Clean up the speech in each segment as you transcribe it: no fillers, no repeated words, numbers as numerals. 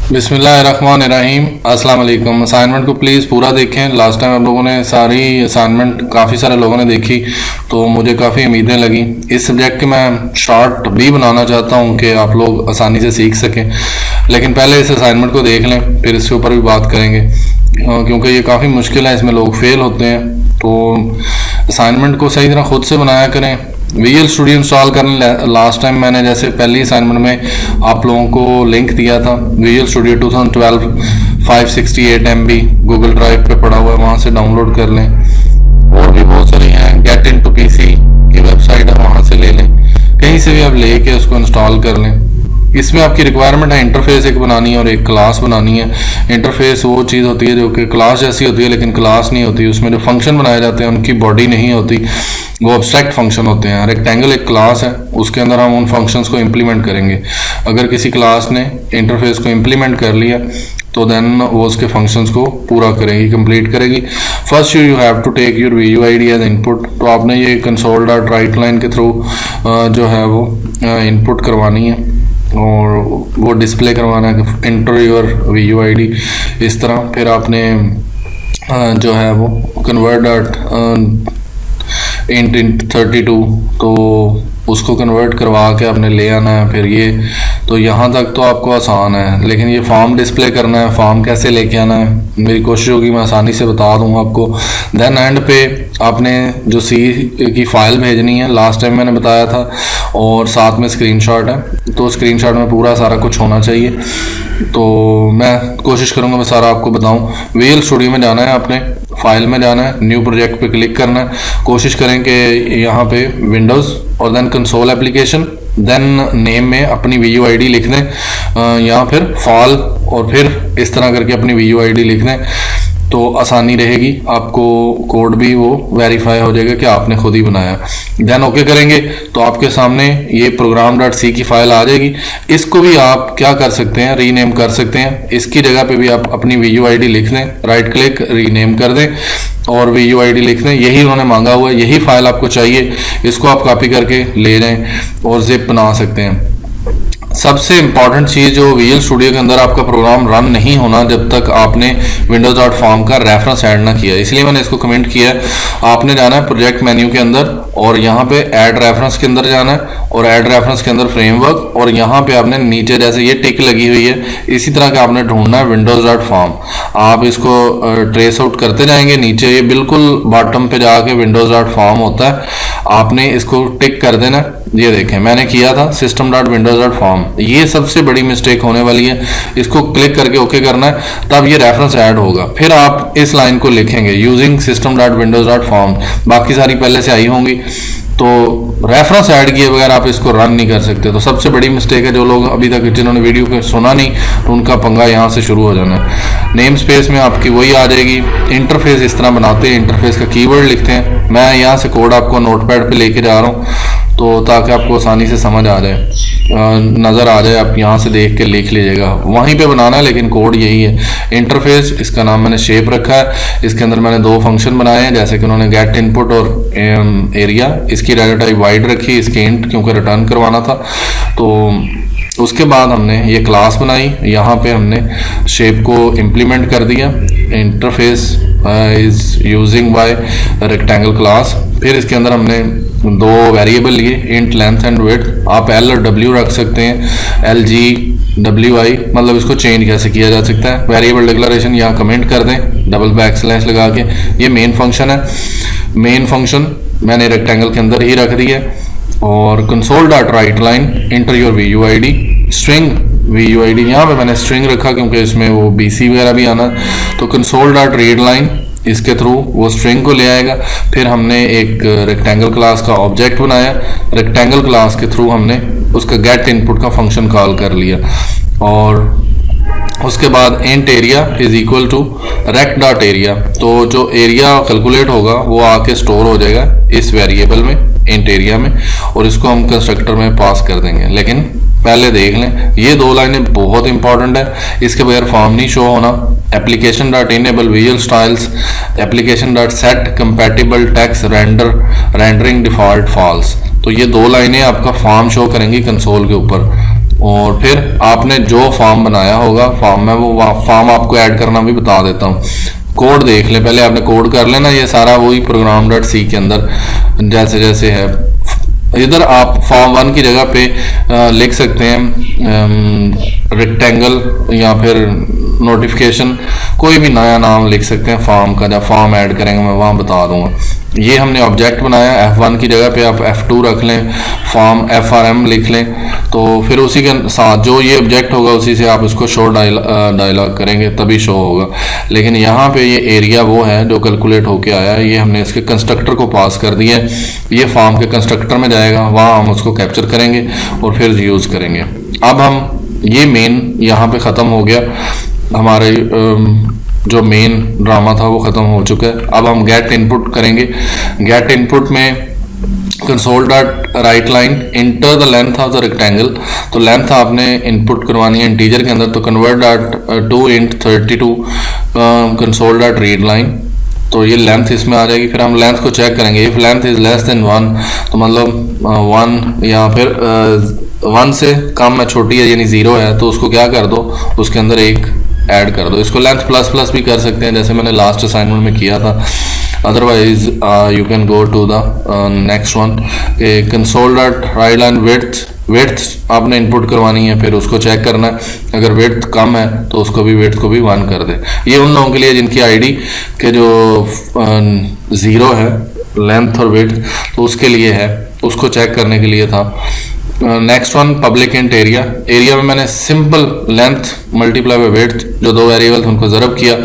बिस्मिल्लाहिर्रहमानिर्रहीम। अस्सलाम वालेकुम। असाइनमेंट को प्लीज़ पूरा देखें। लास्ट टाइम आप लोगों ने सारी असाइनमेंट काफ़ी सारे लोगों ने देखी तो मुझे काफ़ी उम्मीदें लगी। इस सब्जेक्ट के मैं शॉर्ट भी बनाना चाहता हूं कि आप लोग आसानी से सीख सकें, लेकिन पहले इस असाइनमेंट को देख लें, फिर इसके ऊपर भी बात करेंगे क्योंकि ये काफ़ी मुश्किल है, इसमें लोग फेल होते हैं। तो असाइनमेंट को सही तरह खुद से बनाया करें। विजुअल स्टूडियो इंस्टॉल करने लास्ट टाइम मैंने जैसे पहली असाइनमेंट में आप लोगों को लिंक दिया था, visual studio 2012 568 MB Google drive पे पड़ा हुआ है, वहाँ से डाउनलोड कर लें। और भी बहुत सारी हैं, गेट इन टू पीसी की वेबसाइट है, वहाँ से ले लें, कहीं से भी आप लेके उसको इंस्टॉल कर लें। इसमें आपकी रिक्वायरमेंट है इंटरफेस एक बनानी है और एक क्लास बनानी है। इंटरफेस वो चीज़ होती है जो कि क्लास जैसी होती है लेकिन क्लास नहीं होती, उसमें जो फंक्शन बनाए जाते हैं उनकी बॉडी नहीं होती, वो अब्स्ट्रैक्ट फंक्शन होते हैं। रेक्टेंगल एक क्लास है, उसके अंदर हम उन फंक्शंस को इम्प्लीमेंट करेंगे। अगर किसी क्लास ने इंटरफेस को इम्प्लीमेंट कर लिया तो देन वो उसके फंक्शंस को पूरा करेगी, कंप्लीट करेगी। First you have to take your VUID as input. तो आपने ये कंसोल डॉट राइट लाइन के थ्रू जो है वो इनपुट करवानी है और वो डिस्प्ले करवाना है कि एंटर योर VUID, इस तरह। फिर आपने जो है वो कन्वर्ट डॉट इंट 32 तो उसको कन्वर्ट करवा के आपने ले आना है। फिर ये तो यहाँ तक तो आपको आसान है, लेकिन ये फॉर्म डिस्प्ले करना है, फॉर्म कैसे लेके आना है मेरी कोशिश होगी मैं आसानी से बता दूँ आपको। देन एंड पे आपने जो C की फ़ाइल भेजनी है, लास्ट टाइम मैंने बताया था, और साथ में स्क्रीनशॉट है, तो स्क्रीनशॉट में पूरा सारा कुछ होना चाहिए। तो मैं कोशिश करूँगा मैं सारा आपको बताऊँ। विजुअल स्टूडियो में जाना है, आपने फाइल में जाना है, न्यू प्रोजेक्ट पे क्लिक करना है। कोशिश करें कि यहाँ पे विंडोज़ और then console application, then name में अपनी VUID लिख दें या फिर फॉल, और फिर इस तरह करके अपनी VUID लिख दें तो आसानी रहेगी, आपको कोड भी वो वेरीफाई हो जाएगा कि आपने खुद ही बनाया। देन ओके करेंगे तो आपके सामने ये program.c की फाइल आ जाएगी। इसको भी आप क्या कर सकते हैं, रीनेम कर सकते हैं। इसकी जगह पे भी आप अपनी VUID लिख दें, राइट क्लिक रीनेम कर दें और VUID लिख दें। यही उन्होंने मांगा हुआ है, यही फाइल आपको चाहिए, इसको आप कॉपी करके ले जाएं और जिप बना सकते हैं। सबसे इंपॉर्टेंट चीज़ जो विजुअल स्टूडियो के अंदर आपका प्रोग्राम रन नहीं होना जब तक आपने windows.form का रेफरेंस ऐड ना किया, इसलिए मैंने इसको कमेंट किया है। आपने जाना है प्रोजेक्ट मेन्यू के अंदर और यहाँ पे ऐड रेफरेंस के अंदर जाना है और ऐड रेफरेंस के अंदर फ्रेमवर्क, और यहाँ पे आपने नीचे जैसे ये टिक लगी हुई है इसी तरह का आपने ढूंढना है windows.form। आप इसको ट्रेस आउट करते जाएंगे, नीचे ये बिल्कुल बॉटम पे जाके windows.form होता है, आपने इसको टिक कर देना। ये देखें मैंने किया था system.windows.form। ये सबसे बड़ी मिस्टेक होने वाली है, इसको क्लिक करके ओके करना है, तब ये रेफरेंस ऐड होगा। फिर आप इस लाइन को लिखेंगे यूजिंग system.windows.form, बाकी सारी पहले से आई होंगी, तो रेफरेंस ऐड किए बगैर आप इसको रन नहीं कर सकते। तो सबसे बड़ी मिस्टेक है, जो लोग अभी तक जिन्होंने वीडियो को सुना नहीं तो उनका पंगा यहाँ से शुरू हो जाना है। नेम स्पेस में आपकी वही आ जाएगी। इंटरफेस इस तरह बनाते हैं, इंटरफेस का कीवर्ड लिखते हैं। मैं यहाँ से कोड आपको नोटपैड पे लेके जा रहा हूँ तो ताकि आपको आसानी से समझ आ जाए, नज़र आ जाए, आप यहाँ से देख के लिख लीजिएगा, वहीं पे बनाना है, लेकिन कोड यही है। इंटरफेस, इसका नाम मैंने शेप रखा है, इसके अंदर मैंने दो फंक्शन बनाए हैं, जैसे कि उन्होंने गेट इनपुट और एरिया। इसकी डाटा टाइप वाइड रखी, इसके इंट क्योंकि रिटर्न करवाना था। तो उसके बाद हमने ये क्लास बनाई, यहाँ पे हमने शेप को इम्प्लीमेंट कर दिया। Interface is using by rectangle class. फिर इसके अंदर हमने दो वेरिएबल लिए, इंट लेंथ एंड विड्थ। आप L और W रख सकते हैं, LGWI, मतलब इसको चेंज कैसे किया जा सकता है। वेरिएबल डिक्लेरेशन यहाँ कमेंट कर दें डबल बैक स्लैश लगा के। ये मेन फंक्शन है, मेन फंक्शन मैंने रेक्टेंगल के अंदर ही रख दिया। और console dot write line inter your VUID, string VUID, यहाँ पे मैंने स्ट्रिंग रखा क्योंकि इसमें वो BC वगैरह भी आना। तो कंसोल डॉट रीड लाइन, इसके थ्रू वो स्ट्रिंग को ले आएगा। फिर हमने एक रेक्टेंगल क्लास का ऑब्जेक्ट बनाया, रेक्टेंगल क्लास के थ्रू हमने उसका गेट इनपुट का फंक्शन कॉल कर लिया। और उसके बाद int area is equal to rect dot area, तो जो एरिया कैलकुलेट होगा वो आके स्टोर हो जाएगा इस वेरिएबल में, इंट एरिया में, और इसको हम कंस्ट्रक्टर में पास कर देंगे। लेकिन पहले देख लें, ये दो लाइनें बहुत इंपॉर्टेंट है, इसके बगैर फॉर्म नहीं शो होना। Application dot enable visual styles, application dot set compatible text rendering default false. तो ये दो लाइनें आपका फॉर्म शो करेंगी कंसोल के ऊपर। और फिर आपने जो फॉर्म बनाया होगा फॉर्म में, वो फॉर्म आपको ऐड करना भी बता देता हूँ। कोड देख ले, पहले आपने कोड कर लेना, ये सारा वही प्रोग्राम डॉट सी के अंदर जैसे जैसे है। इधर आप फॉर्म 1 की जगह पे लिख सकते हैं रेक्टेंगल या फिर नोटिफिकेशन, कोई भी नया नाम लिख सकते हैं फॉर्म का। जब फॉर्म ऐड करेंगे मैं वहाँ बता दूंगा। ये हमने ऑब्जेक्ट बनाया, F1 की जगह पे आप F2 रख लें, फॉर्म FRM लिख लें, तो फिर उसी के साथ जो ये ऑब्जेक्ट होगा उसी से आप इसको शो डायलॉग करेंगे तभी शो होगा। लेकिन यहाँ पे ये एरिया वो है जो कैलकुलेट होके आया है, ये हमने इसके कंस्ट्रक्टर को पास कर दिया है, ये फॉर्म के कंस्ट्रक्टर में जाएगा, वहाँ हम उसको कैप्चर करेंगे और फिर यूज़ करेंगे। अब हम ये मेन यहाँ पे ख़त्म हो गया, हमारे जो मेन ड्रामा था वो ख़त्म हो चुका है। अब हम गेट इनपुट करेंगे। गेट इनपुट में console dot write line enter the length of the rectangle, तो लेंथ आपने इनपुट करवानी है इंटीजर के अंदर, तो convert dot to int 32 console dot read line, तो ये लेंथ इसमें आ जाएगी। फिर हम लेंथ को चेक करेंगे, if length is less than 1, तो मतलब 1 या फिर 1 से कम है, छोटी है यानी 0 है, तो उसको क्या कर दो, उसके अंदर एक ऐड कर दो। इसको लेंथ प्लस प्लस भी कर सकते हैं जैसे मैंने लास्ट असाइनमेंट में किया था। Otherwise you can go to the next one, console dot write line width आपने इनपुट करवानी है, फिर उसको चेक करना है, अगर विड्थ कम है तो उसको भी विड्थ को भी 1 कर दे। ये उन लोगों के लिए जिनकी आईडी के जो 0 है लेंथ और विड्थ, तो उसके लिए है, उसको चेक करने के लिए था। Next one public int area. Area में मैंने simple length multiply by width, जो दो वेरिएबल थे उनको ज़रब किया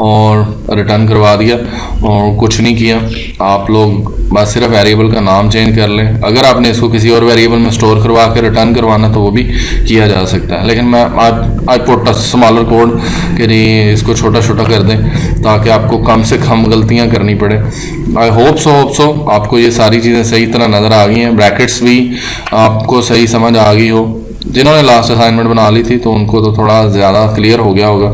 और रिटर्न करवा दिया और कुछ नहीं किया। आप लोग बस सिर्फ वेरिएबल का नाम चेंज कर लें। अगर आपने इसको किसी और वेरिएबल में स्टोर करवा के रिटर्न करवाना तो वो भी किया जा सकता है, लेकिन मैं आज पुट स्मॉलर कोड कि जी इसको छोटा छोटा कर दें ताकि आपको कम से कम गलतियाँ करनी पड़े। आई होप सो आपको ये सारी चीज़ें सही तरह नज़र आ गई हैं, ब्रैकेट्स भी आपको सही समझ आ गई हो। जिन्होंने लास्ट असाइनमेंट बना ली थी तो उनको तो थोड़ा ज़्यादा क्लियर हो गया होगा।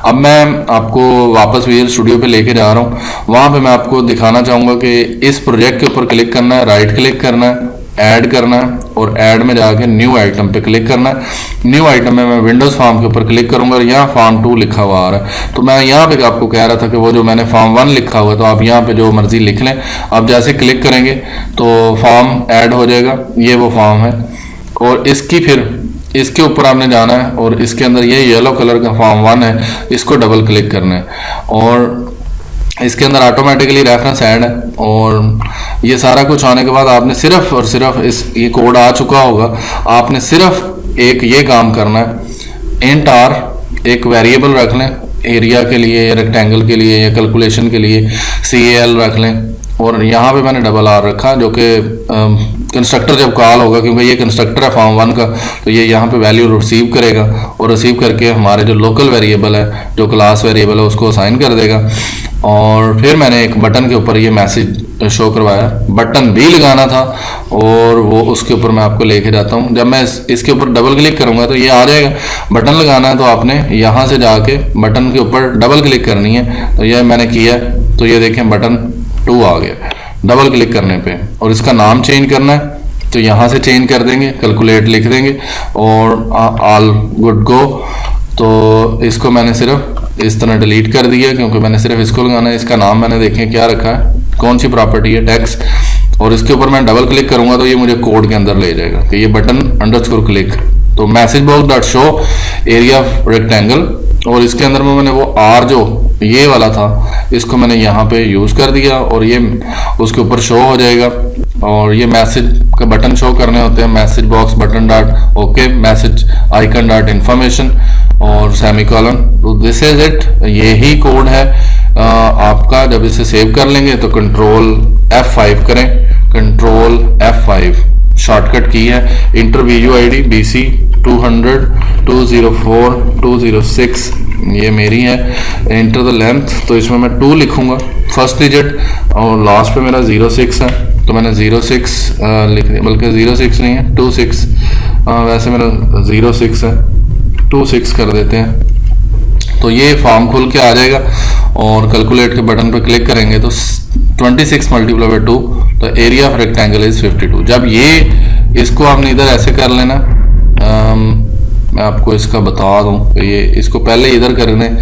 अब मैं आपको वापस विजुअल स्टूडियो पे लेके जा रहा हूँ, वहाँ पे मैं आपको दिखाना चाहूँगा कि इस प्रोजेक्ट के ऊपर क्लिक करना है, राइट क्लिक करना है, ऐड करना है और ऐड में जाके न्यू आइटम पे क्लिक करना है। न्यू आइटम में मैं विंडोज़ फॉर्म के ऊपर क्लिक करूँगा और यहाँ फॉर्म 2 लिखा हुआ आ रहा है, तो मैं यहाँ पे आपको कह रहा था कि वो जो मैंने फॉर्म 1 लिखा हुआ है, तो आप यहाँ पे जो मर्जी लिख लें। आप जैसे क्लिक करेंगे तो फॉर्म ऐड हो जाएगा, ये वो फॉर्म है और इसकी फिर इसके ऊपर आपने जाना है और इसके अंदर ये येलो कलर का फॉर्म 1 है, इसको डबल क्लिक करना है और इसके अंदर ऑटोमेटिकली रेफरेंस ऐड है। और ये सारा कुछ आने के बाद आपने सिर्फ और सिर्फ ये कोड आ चुका होगा, आपने सिर्फ एक ये काम करना है, इंट आर एक वेरिएबल रख लें एरिया के लिए या रेक्टेंगल के लिए या कैलकुलेशन के लिए, CAL रख लें और यहाँ पे मैंने डबल आर रखा जो कि कंस्ट्रक्टर जब कॉल होगा, क्योंकि ये कंस्ट्रक्टर है फॉर्म 1 का, तो ये यहाँ पे वैल्यू रिसीव करेगा और रिसीव करके हमारे जो लोकल वेरिएबल है, जो क्लास वेरिएबल है, उसको असाइन कर देगा। और फिर मैंने एक बटन के ऊपर ये मैसेज शो करवाया, बटन भी लगाना था और वो उसके ऊपर मैं आपको लेके जाता हूँ। जब मैं इसके ऊपर डबल क्लिक करूँगा तो ये आ जाएगा। बटन लगाना है तो आपने यहाँ से जाके बटन के ऊपर डबल क्लिक करनी है, तो ये मैंने किया, तो ये देखें बटन 2 आ गया डबल क्लिक करने पे। और इसका नाम चेंज करना है तो यहाँ से चेंज कर देंगे, कैलकुलेट लिख देंगे और ऑल गुड गो। तो इसको मैंने सिर्फ इस तरह डिलीट कर दिया क्योंकि मैंने सिर्फ इसको लगाना है। इसका नाम मैंने देखें क्या रखा है, कौन सी प्रॉपर्टी है, टेक्स्ट, और इसके ऊपर मैं डबल क्लिक करूंगा तो ये मुझे कोड के अंदर ले जाएगा कि ये बटन अंडरस्कोर क्लिक, तो message box dot show area of rectangle, और इसके अंदर में मैंने वो आर जो ये वाला था इसको मैंने यहाँ पे यूज़ कर दिया और ये उसके ऊपर शो हो जाएगा। और ये मैसेज का बटन शो करने होते हैं, message box button dot okay, message icon dot information और सेमीकोलन। तो दिस इज इट, यही कोड है आपका। जब इसे सेव कर लेंगे तो कंट्रोल F5 करें, कंट्रोल F5 शॉर्टकट की है। इंटरव्यू ID BC 200 204 206 ये मेरी है। एंटर द लेंथ, तो इसमें मैं 2 लिखूंगा फर्स्ट डिजिट और लास्ट पे मेरा 06 है, तो मैंने 06 लिख दिया, बल्कि 06 नहीं है 26, वैसे मेरा 06 है, 26 कर देते हैं। तो ये फॉर्म खुल के आ जाएगा और कैलकुलेट के बटन पर क्लिक करेंगे तो 26 मल्टीप्लाई बाय 2, तो एरिया ऑफ रेक्टेंगल इज 52। जब ये इसको आपने इधर ऐसे कर लेना, मैं आपको इसका बता दूं कि ये इसको पहले इधर कर दें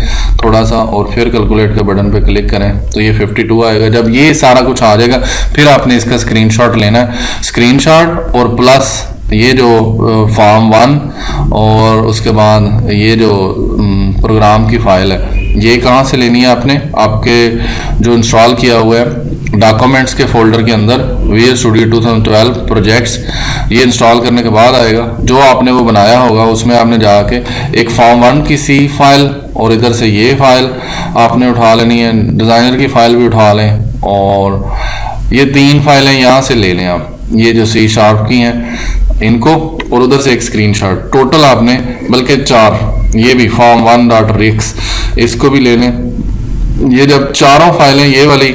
थोड़ा सा और फिर कैलकुलेट के बटन पे क्लिक करें तो ये 52 आएगा। जब ये सारा कुछ आ जाएगा फिर आपने इसका स्क्रीनशॉट लेना है, स्क्रीनशॉट और प्लस ये जो फॉर्म 1 और उसके बाद ये जो प्रोग्राम की फाइल है ये कहाँ से लेनी है आपने, आपके जो इंस्टॉल किया हुआ है डॉक्यूमेंट्स के फोल्डर के अंदर वीएस स्टूडियो 2012 प्रोजेक्ट्स, ये इंस्टॉल करने के बाद आएगा। जो आपने वो बनाया होगा उसमें आपने जाके एक फॉर्म 1 की सी फाइल और इधर से ये फाइल आपने उठा लेनी है, डिज़ाइनर की फाइल भी उठा लें और ये 3 फाइलें यहाँ से ले लें आप, ये जो C# की हैं इनको, और उधर से एक स्क्रीनशॉट, टोटल आपने बल्कि 4, ये भी फॉर्म 1.rix इसको भी ले लें। ये जब चारों फाइलें ये वाली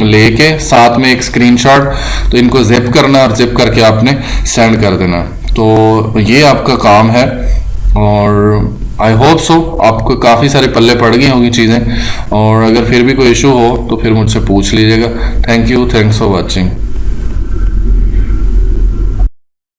लेके साथ में एक स्क्रीनशॉट, तो इनको जिप करना और जिप करके आपने सेंड कर देना। तो ये आपका काम है और आई होप सो आपको काफ़ी सारे पल्ले पड़ गई होंगी चीज़ें, और अगर फिर भी कोई इशू हो तो फिर मुझसे पूछ लीजिएगा। Thank you, thanks for watching.